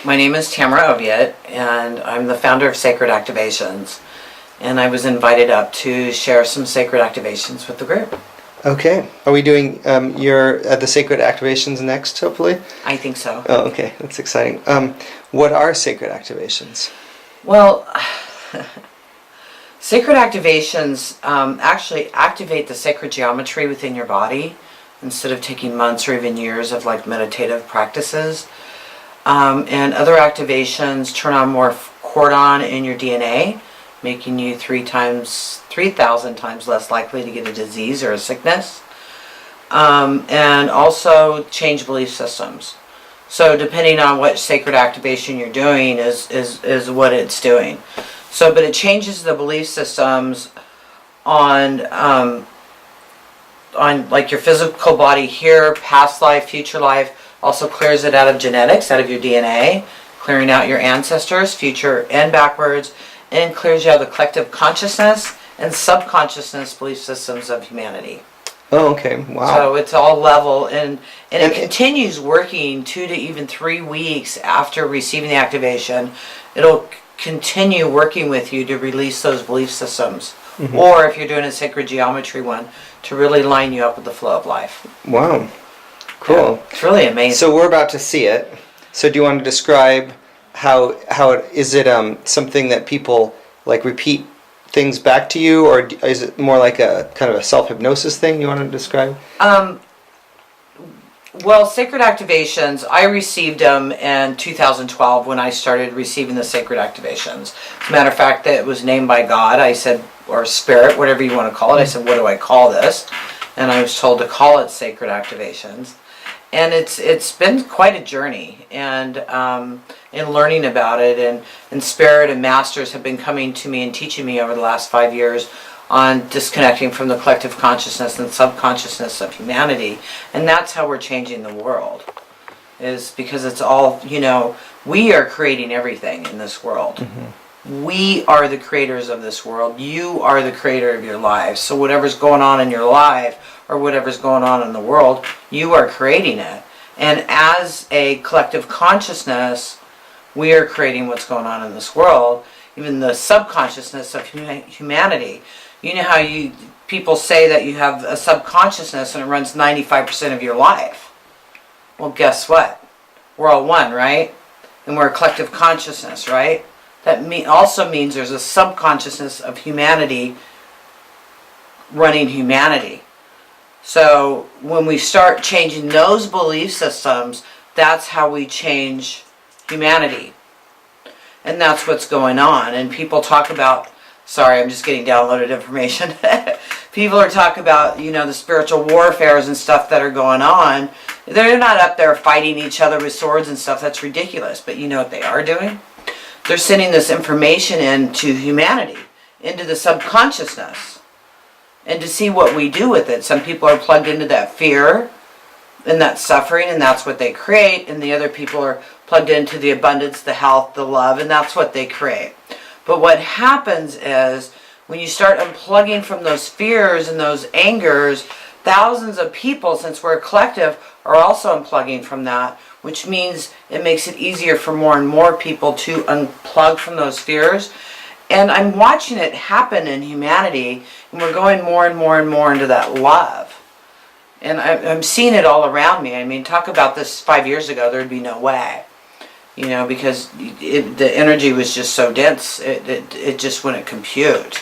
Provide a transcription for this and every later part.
My name is Tamra Oviatt, and I'm the founder of Sacred Activations. And I was invited up to share some sacred activations with the group. Okay. Are we doing the sacred activations next, hopefully? I think so. Oh, okay. That's exciting. What are sacred activations? Well, sacred activations actually activate the sacred geometry within your body instead of taking months or even years of meditative practices. And other activations turn on more cordon in your DNA, making you 3,000 times less likely to get a disease or a sickness. And also change belief systems. So depending on what sacred activation you're doing is what it's doing. So, but it changes the belief systems on like your physical body here, past life, future life. Also clears it out of genetics, out of your DNA, clearing out your ancestors, future and backwards, and clears you out of the collective consciousness and subconsciousness belief systems of humanity. Oh, okay. Wow. So it's all level, and it continues working 2 to even 3 weeks after receiving the activation. It'll continue working with you to release those belief systems. Mm-hmm. Or if you're doing a sacred geometry one, to really line you up with the flow of life. Wow. Cool. Yeah, it's really amazing. So we're about to see it. So do you want to describe how it is? It something that people repeat things back to you, or is it more like a kind of a self-hypnosis thing you want to describe? Well, sacred activations, I received them in 2012 when I started receiving the sacred activations. As a matter of fact, that it was named by God. I said, or spirit, whatever you want to call it. I said, what do I call this? And I was told to call it sacred activations. And it's been quite a journey, and in learning about it, and spirit and masters have been coming to me and teaching me over the last 5 years on disconnecting from the collective consciousness and subconsciousness of humanity. And that's how we're changing the world, is because it's all, we are creating everything in this world. Mm-hmm. We are the creators of this world. You are the creator of your life. So whatever's going on in your life, or whatever's going on in the world, you are creating it. And as a collective consciousness, we are creating what's going on in this world, even the subconsciousness of humanity. You know how people say that you have a subconsciousness and it runs 95% of your life. Well, guess what? We're all one, right? And we're a collective consciousness, right? That also means there's a subconsciousness of humanity running humanity. So when we start changing those belief systems, that's how we change humanity. And that's what's going on. And people talk about, sorry, I'm just getting downloaded information. People are talking about, the spiritual warfares and stuff that are going on. They're not up there fighting each other with swords and stuff. That's ridiculous. But you know what they are doing? They're sending this information into humanity, into the subconsciousness, and to see what we do with it. Some people are plugged into that fear and that suffering, and that's what they create, and the other people are plugged into the abundance, the health, the love, and that's what they create. But what happens is, when you start unplugging from those fears and those angers, thousands of people, since we're a collective, are also unplugging from that, which means it makes it easier for more and more people to unplug from those fears. And I'm watching it happen in humanity, and we're going more and more and more into that love. And I'm seeing it all around me. I mean, talk about this 5 years ago, there'd be no way. Because the energy was just so dense, it just wouldn't compute.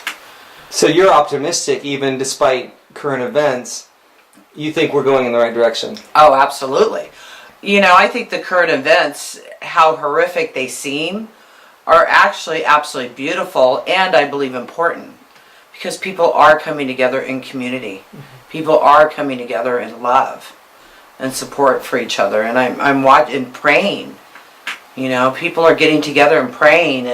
So you're optimistic, even despite current events. You think we're going in the right direction? Oh, absolutely. I think the current events, how horrific they seem, are actually absolutely beautiful, and I believe important, because people are coming together in community. Mm-hmm. People are coming together in love and support for each other, and I'm watching, praying. People are getting together and praying,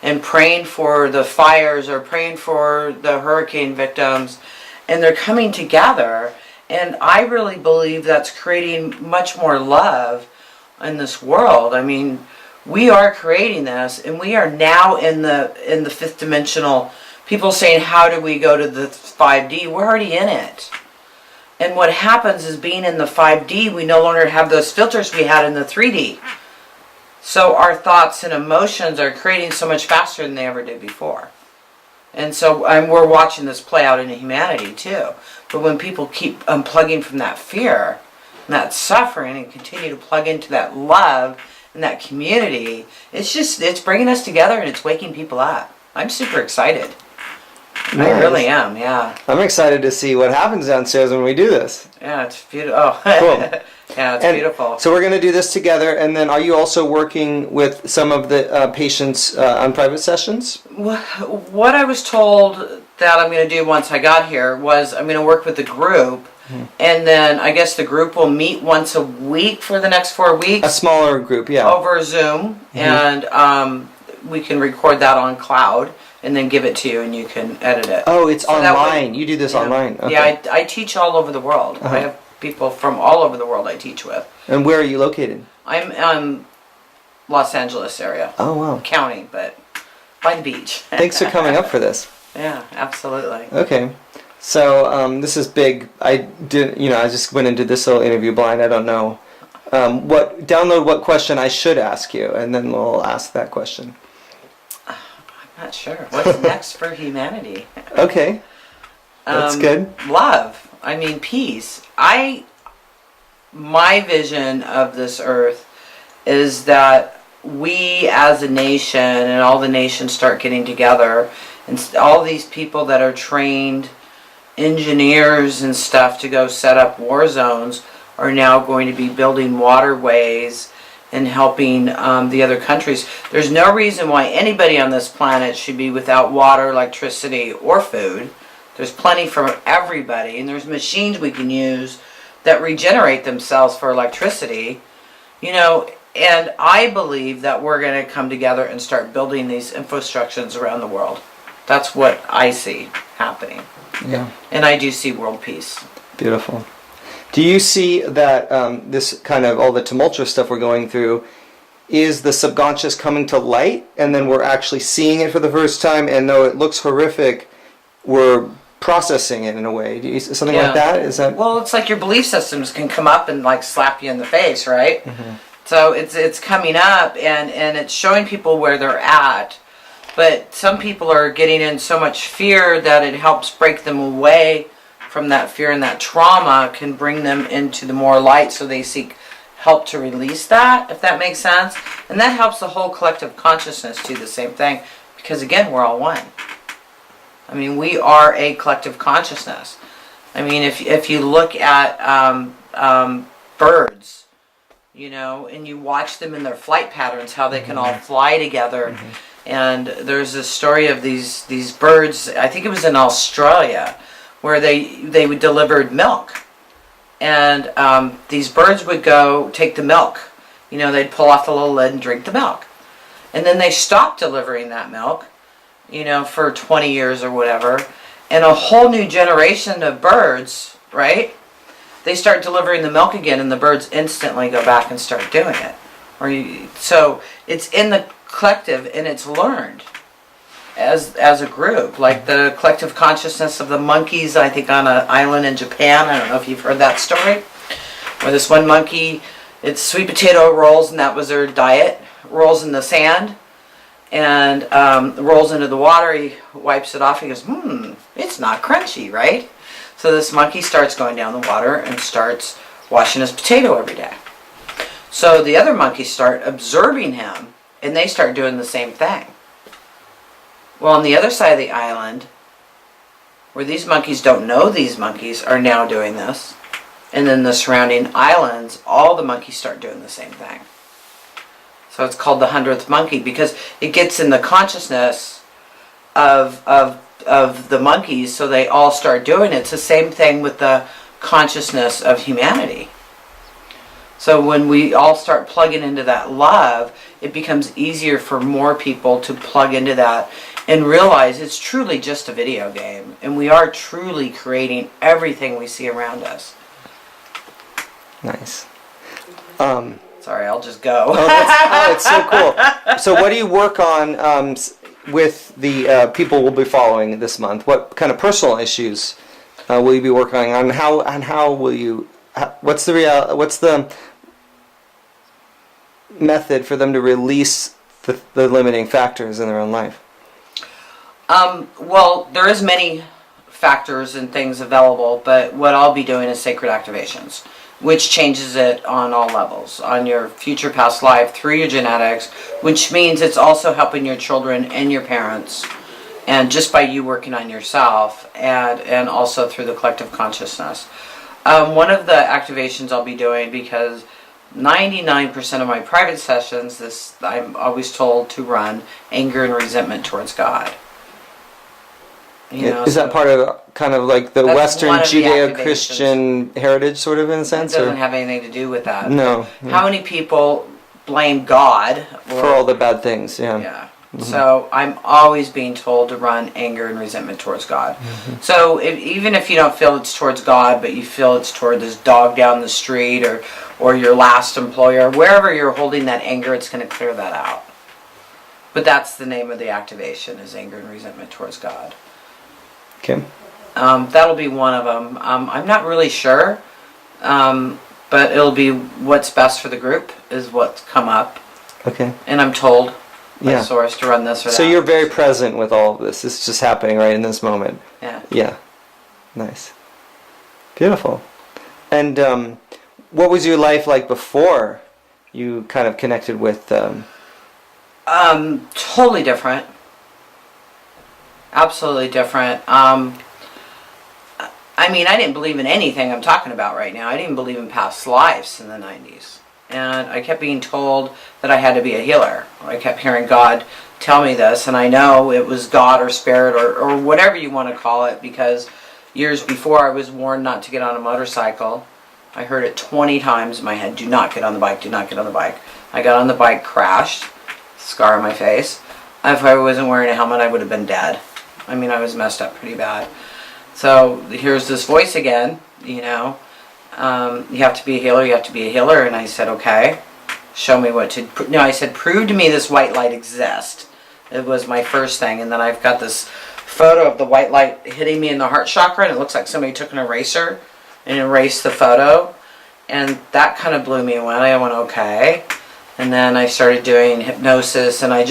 and praying for the fires, or praying for the hurricane victims, and they're coming together, and I really believe that's creating much more love in this world. I mean, we are creating this, and we are now in the fifth dimensional. People saying, how do we go to the 5D? We're already in it. And what happens is, being in the 5D, we no longer have those filters we had in the 3D. So our thoughts and emotions are creating so much faster than they ever did before. And so we're watching this play out in humanity too. But when people keep unplugging from that fear and that suffering and continue to plug into that love and that community, it's bringing us together and it's waking people up. I'm super excited. Nice. I really am, yeah. I'm excited to see what happens downstairs when we do this. Yeah, it's beautiful. Oh. Cool. Yeah, it's beautiful. So we're going to do this together, and then are you also working with some of the patients on private sessions? What I was told that I'm going to do once I got here was I'm going to work with the group, and then I guess the group will meet once a week for the next 4 weeks. A smaller group, yeah. Over Zoom, and we can record that on cloud and then give it to you and you can edit it. Oh, it's online. You do this online. Okay. Yeah, I teach all over the world. I have people from all over the world I teach with. And where are you located? I'm Los Angeles area. Oh, wow. County, but by the beach. Thanks for coming up for this. Yeah, absolutely. Okay. So this is big. I just went and did this little interview blind. I don't know what question I should ask you, and then we'll ask that question. I'm not sure. What's next for humanity? Okay. That's good. Love. I mean, peace. My vision of this earth is that we as a nation and all the nations start getting together, and all these people that are trained engineers and stuff to go set up war zones are now going to be building waterways and helping the other countries. There's no reason why anybody on this planet should be without water, electricity, or food. There's plenty for everybody, and there's machines we can use that regenerate themselves for electricity. And I believe that we're going to come together and start building these infrastructures around the world. That's what I see happening. Yeah. And I do see world peace. Beautiful. Do you see that this kind of all the tumultuous stuff we're going through is the subconscious coming to light, and then we're actually seeing it for the first time, and though it looks horrific, we're processing it in a way? Do you, something like that? Is that? Well, it's like your belief systems can come up and slap you in the face, right? Mm-hmm. So it's coming up and it's showing people where they're at. But some people are getting in so much fear that it helps break them away from that fear, and that trauma can bring them into the more light, so they seek help to release that, if that makes sense. And that helps the whole collective consciousness do the same thing, because again, we're all one. I mean, we are a collective consciousness. I mean, if you look at birds, and you watch them in their flight patterns, how they can all fly together. Mm-hmm. And there's a story of these birds, I think it was in Australia, where they delivered milk. And these birds would go take the milk. They'd pull off the little lid and drink the milk. And then they stopped delivering that milk, for 20 years or whatever. And a whole new generation of birds, right? They start delivering the milk again, and the birds instantly go back and start doing it. So it's in the collective, and it's learned as a group, like the collective consciousness of the monkeys, I think on an island in Japan. I don't know if you've heard that story, where this one monkey, it's sweet potato rolls, and that was their diet. Rolls in the sand and rolls into the water. He wipes it off. He goes, it's not crunchy, right? So this monkey starts going down the water and starts washing his potato every day. So the other monkeys start observing him, and they start doing the same thing. Well, on the other side of the island, where these monkeys don't know these monkeys, are now doing this. And then the surrounding islands, all the monkeys start doing the same thing. So it's called the 100th monkey, because it gets in the consciousness of the monkeys, so they all start doing it. It's the same thing with the consciousness of humanity. So when we all start plugging into that love, it becomes easier for more people to plug into that and realize it's truly just a video game, and we are truly creating everything we see around us. Nice. Sorry, I'll just go. It's so cool. So what do you work on with the people we'll be following this month? What kind of personal issues will you be working on? How will you? What's the method for them to release the limiting factors in their own life? Well, there is many factors and things available, but what I'll be doing is sacred activations, which changes it on all levels, on your future past life, through your genetics, which means it's also helping your children and your parents, and just by you working on yourself, and also through the collective consciousness. One of the activations I'll be doing, because 99% of my private sessions, I'm always told to run anger and resentment towards God. Is that part of kind of like the Western Judeo-Christian heritage, sort of, in a sense? It doesn't have anything to do with that. No. How many people blame God for all the bad things? Yeah. Yeah. Mm-hmm. So I'm always being told to run anger and resentment towards God. Mm-hmm. So even if you don't feel it's towards God, but you feel it's toward this dog down the street or your last employer, wherever you're holding that anger, it's going to clear that out. But that's the name of the activation, is anger and resentment towards God. Okay. That'll be one of them. I'm not really sure, but it'll be what's best for the group is what's come up. Okay. And I'm told by source to run this or that. So you're very present with all of this. It's just happening right in this moment. Yeah. Yeah. Nice. Beautiful. And what was your life like before you kind of connected with... Totally different. Absolutely different. I mean, I didn't believe in anything I'm talking about right now. I didn't believe in past lives in the 90s. And I kept being told that I had to be a healer. I kept hearing God tell me this, and I know it was God or spirit or whatever you want to call it, because years before I was warned not to get on a motorcycle. I heard it 20 times in my head, do not get on the bike, do not get on the bike. I got on the bike, crashed, scar on my face. If I wasn't wearing a helmet, I would have been dead. I mean, I was messed up pretty bad. So here's this voice again, you know. You have to be a healer, you have to be a healer. And I said, okay, show me what to... No, I said, prove to me this white light exists. It was my first thing. And then I've got this photo of the white light hitting me in the heart chakra, and it looks like somebody took an eraser and erased the photo. And that kind of blew me away. I went, okay. And then I started doing hypnosis, and I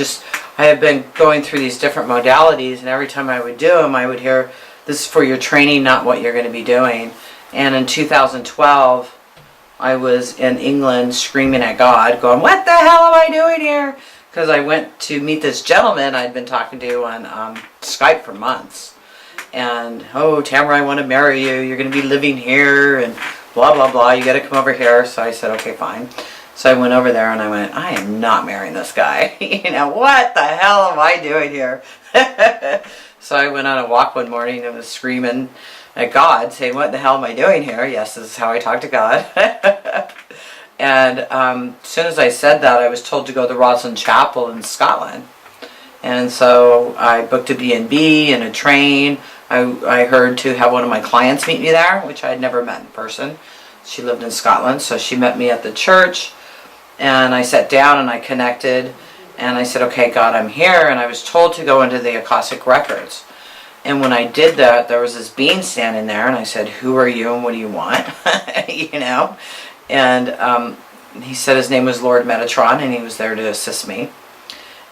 have been going through these different modalities, and every time I would do them, I would hear, this is for your training, not what you're going to be doing. And in 2012, I was in England screaming at God, going, what the hell am I doing here? Because I went to meet this gentleman I'd been talking to on Skype for months. And, oh, Tamra, I want to marry you. You're going to be living here, and blah, blah, blah. You got to come over here. So I said, okay, fine. So I went over there and I went, I am not marrying this guy. You know, what the hell am I doing here? So I went on a walk one morning and was screaming at God, saying, what the hell am I doing here? Yes, this is how I talk to God. And as soon as I said that, I was told to go to the Roslin Chapel in Scotland. And so I booked a B&B and a train. I heard to have one of my clients meet me there, which I had never met in person. She lived in Scotland, so she met me at the church. And I sat down and I connected, and I said, okay, God, I'm here. And I was told to go into the Akashic Records. And when I did that, there was this being standing there, and I said, who are you and what do you want? You know? And he said his name was Lord Metatron, and he was there to assist me.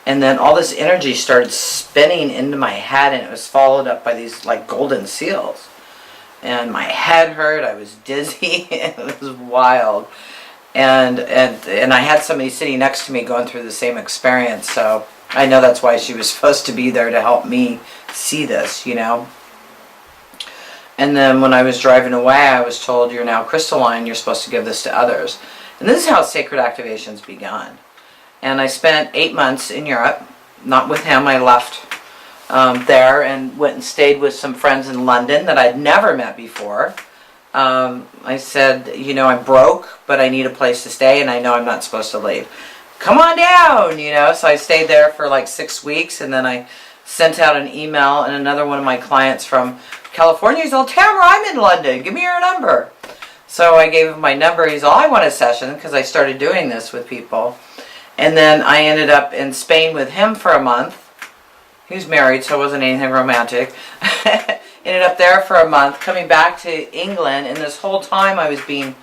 And then all this energy started spinning into my head, and it was followed up by these like golden seals. And my head hurt, I was dizzy, it was wild. And I had somebody sitting next to me going through the same experience, so I know that's why she was supposed to be there, to help me see this, you know. And then when I was driving away, I was told, you're now crystalline, you're supposed to give this to others. And this is how sacred activations begun. And I spent 8 months in Europe, not with him. I left there and went and stayed with some friends in London that I'd never met before. I said, you know, I'm broke, but I need a place to stay, and I know I'm not supposed to leave. Come on down, you know. So I stayed there for like 6 weeks, and then I sent out an email, and another one of my clients from California, he's all, Tamra, I'm in London, give me your number. So I gave him my number. He's all, I want a session, because I started doing this with people. And then I ended up in Spain with him for a month. He was married, so it wasn't anything romantic. Ended up there for a month, coming back to England, and this whole time I was being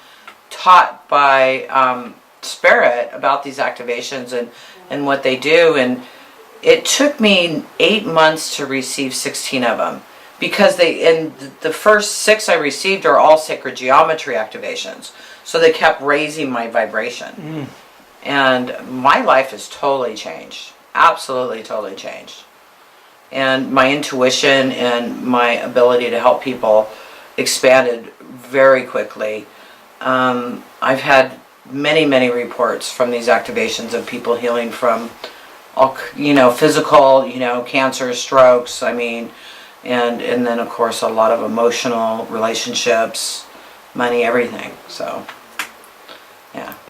taught by spirit about these activations and what they do. And it took me 8 months to receive 16 of them, because the first 6 I received are all sacred geometry activations. So they kept raising my vibration. And my life has totally changed. Absolutely totally changed. And my intuition and my ability to help people expanded very quickly. I've had many reports from these activations of people healing from all, physical, cancer, strokes, and then of course a lot of emotional relationships, money, everything. So